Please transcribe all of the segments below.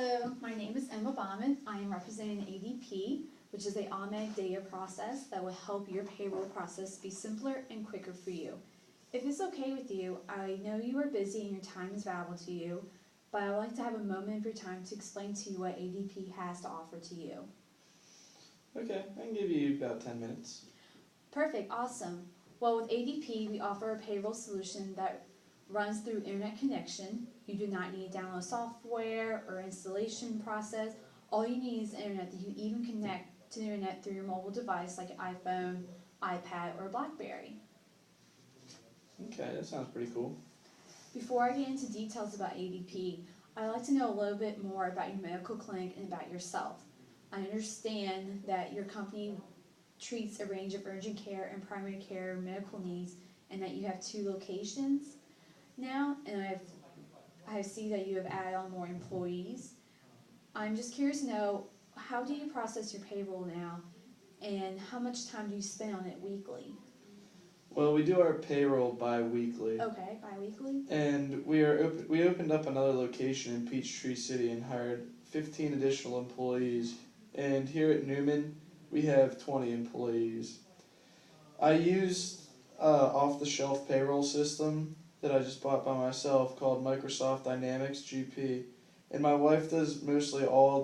Hello, my name is Emma Baumann. I am representing ADP, which is the automatic data process that will help your payroll process be simpler and quicker for you. If it's okay with you, I know you are busy and your time is valuable to you, but I would like to have a moment of your time to explain to you what ADP has to offer to you. Okay, I can give you about 10 minutes. Perfect, awesome. Well, with ADP, we offer a payroll solution that runs through internet connection. You do not need to download software or installation process. All you need is the internet. That you even connect to the internet through your mobile device like an iPhone, iPad, or BlackBerry. Okay, that sounds pretty cool. Before I get into details about ADP, I'd like to know a little bit more about your medical clinic and about yourself. I understand that your company treats a range of urgent care and primary care medical needs, and that you have 2 locations now, and I see that you have added on more employees. I'm just curious to know, how do you process your payroll now, and how much time do you spend on it weekly? Well, we do our payroll bi-weekly. Okay, bi-weekly? And we opened up another location in Peachtree City and hired 15 additional employees. And here at Newman, we have 20 employees. I use off-the-shelf payroll system that I just bought by myself called Microsoft Dynamics GP. And my wife does mostly all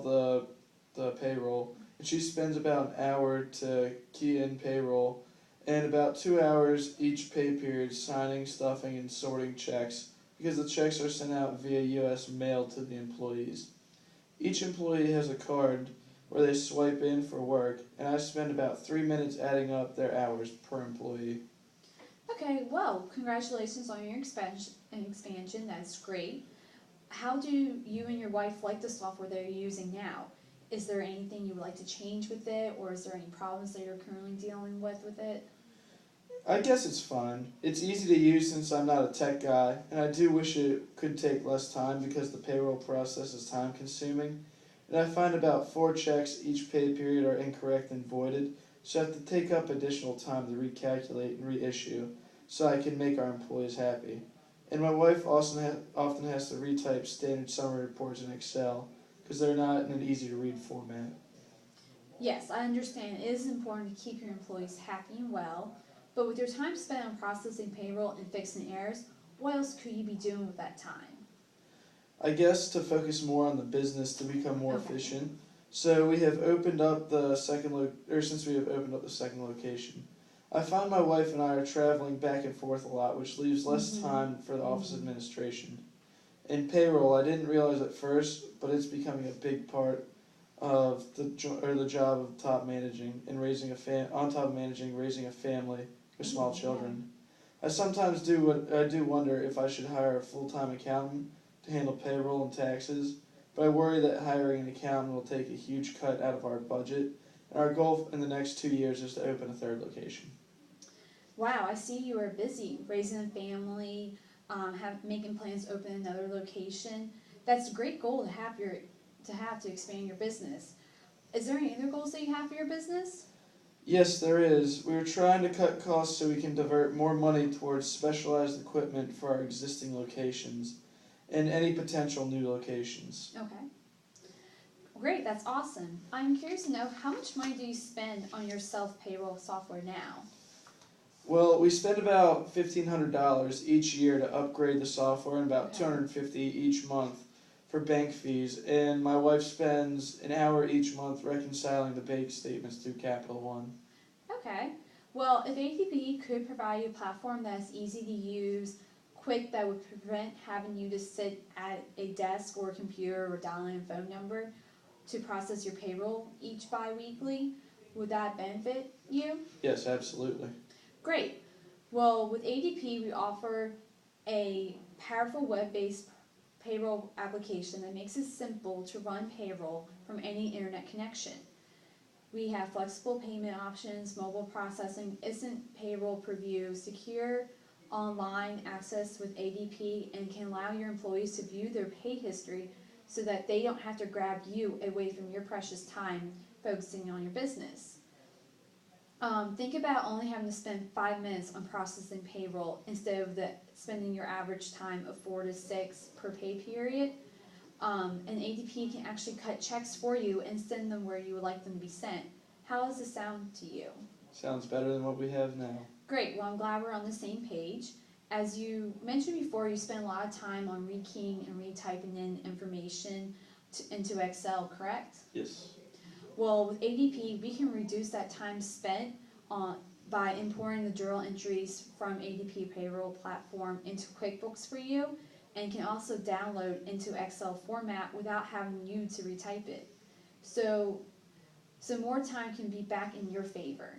the payroll. And she spends about an hour to key in payroll and about 2 hours each pay period signing, stuffing, and sorting checks because the checks are sent out via U.S. mail to the employees. Each employee has a card where they swipe in for work, and I spend about 3 minutes adding up their hours per employee. Okay, well, congratulations on your expansion. That's great. How do you and your wife like the software that you're using now? Is there anything you would like to change with it, or is there any problems that you're currently dealing with it? I guess it's fine. It's easy to use since I'm not a tech guy, and I do wish it could take less time because the payroll process is time consuming. And I find about 4 checks each pay period are incorrect and voided, so I have to take up additional time to recalculate and reissue so I can make our employees happy. And my wife also often has to retype standard summary reports in Excel because they're not in an easy-to-read format. Yes, I understand it is important to keep your employees happy and well, but with your time spent on processing payroll and fixing errors, what else could you be doing with that time? I guess to focus more on the business to become more Okay. efficient. So we have opened up the since we have opened up the second location. I find my wife and I are traveling back and forth a lot, which leaves less time for the office administration. In payroll, I didn't realize at first, but it's becoming a big part of the job of top managing and raising raising a family with small children. I sometimes do wonder if I should hire a full-time accountant to handle payroll and taxes, but I worry that hiring an accountant will take a huge cut out of our budget, and our goal in the next 2 years is to open a 3rd location. Wow, I see you are busy raising a family, making plans to open another location. That's a great goal to have to expand your business. Is there any other goals that you have for your business? Yes, there is. We are trying to cut costs so we can divert more money towards specialized equipment for our existing locations and any potential new locations. Okay. Great, that's awesome. I'm curious to know, how much money do you spend on your self-payroll software now? Well, we spend about $1,500 each year to upgrade the software and about $250 each month for bank fees, and my wife spends an hour each month reconciling the bank statements through Capital One. Okay. Well, if ADP could provide you a platform that's easy to use, quick, that would prevent having you to sit at a desk or a computer or dial in a phone number to process your payroll each bi-weekly, would that benefit you? Yes, absolutely. Great. Well, with ADP, we offer a powerful web-based payroll application that makes it simple to run payroll from any internet connection. We have flexible payment options, mobile processing, instant payroll preview, secure online access with ADP, and can allow your employees to view their pay history so that they don't have to grab you away from your precious time focusing on your business. Think about only having to spend 5 minutes on processing payroll instead of spending your average time of 4 to 6 per pay period. And ADP can actually cut checks for you and send them where you would like them to be sent. How does this sound to you? Sounds better than what we have now. Great, well, I'm glad we're on the same page. As you mentioned before, you spend a lot of time on rekeying and retyping in information into Excel, correct? Yes. Well, with ADP, we can reduce that time spent by importing the journal entries from ADP payroll platform into QuickBooks for you, and can also download into Excel format without having you to retype it. So more time can be back in your favor.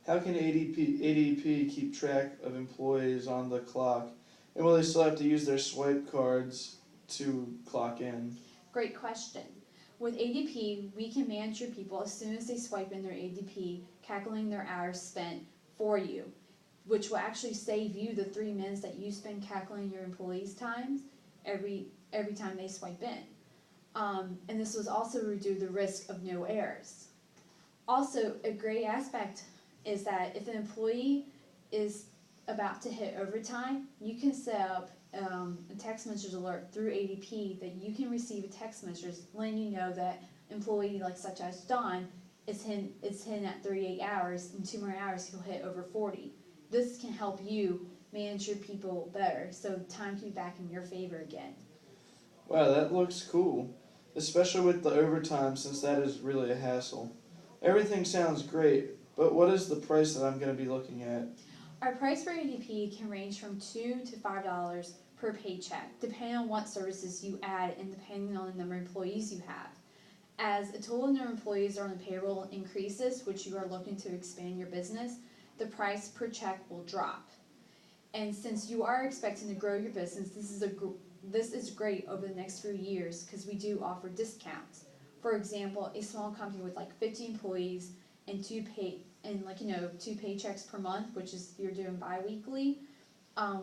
How can ADP keep track of employees on the clock? And will they still have to use their swipe cards to clock in? Great question. With ADP, we can manage your people as soon as they swipe in their ADP, calculating their hours spent for you, which will actually save you the 3 minutes that you spend calculating your employees' times every time they swipe in. And this will also reduce the risk of no errors. Also, a great aspect is that if an employee is about to hit overtime, you can set up a text message alert through ADP that you can receive a text message letting you know that employee like such as Don is hitting at 38 hours, in 2 more hours he'll hit over 40. This can help you manage your people better, so time can be back in your favor again. Wow, that looks cool, especially with the overtime, since that is really a hassle. Everything sounds great, but what is the price that I'm going to be looking at? Our price for ADP can range from $2 to $5 per paycheck, depending on what services you add and depending on the number of employees you have. As a total number of employees on the payroll increases, which you are looking to expand your business, the price per check will drop. And since you are expecting to grow your business, this is great over the next few years because we do offer discounts. For example, a small company with like 50 employees and 2 paychecks per month, which is you're doing bi-weekly,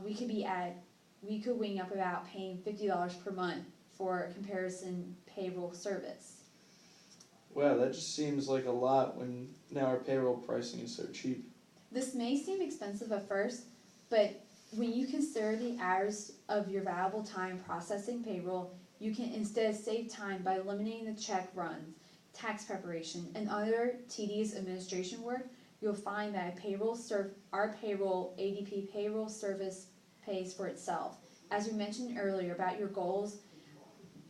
we could wing up about paying $50 per month for a comparison payroll service. Wow, that just seems like a lot when now our payroll pricing is so cheap. This may seem expensive at first, but when you consider the hours of your valuable time processing payroll, you can instead save time by eliminating the check runs, tax preparation, and other tedious administration work. You'll find that our ADP payroll service pays for itself. As we mentioned earlier about your goals,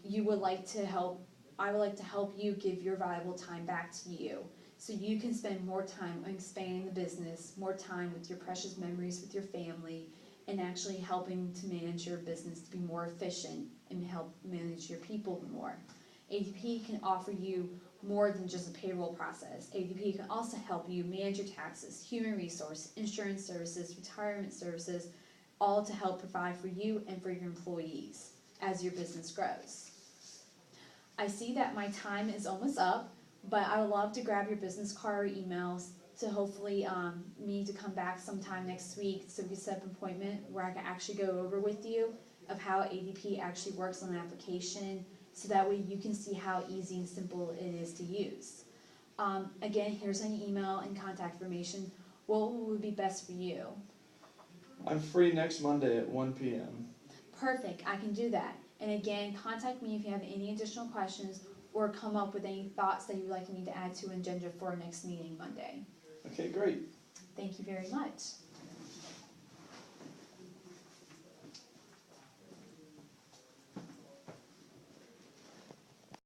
I would like to help you give your valuable time back to you, so you can spend more time on expanding the business, more time with your precious memories with your family, and actually helping to manage your business to be more efficient and help manage your people more. ADP can offer you more than just a payroll process. ADP can also help you manage your taxes, human resource, insurance services, retirement services, all to help provide for you and for your employees as your business grows. I see that my time is almost up, but I would love to grab your business card or emails to hopefully me to come back sometime next week so we can set up an appointment where I can actually go over with you of how ADP actually works on the application, so that way you can see how easy and simple it is to use. Again, here's an email and contact information. What would be best for you? I'm free next Monday at 1 p.m. Perfect, I can do that. And again, contact me if you have any additional questions or come up with any thoughts that you would like me to add to an agenda for our next meeting Monday. Okay, great. Thank you very much.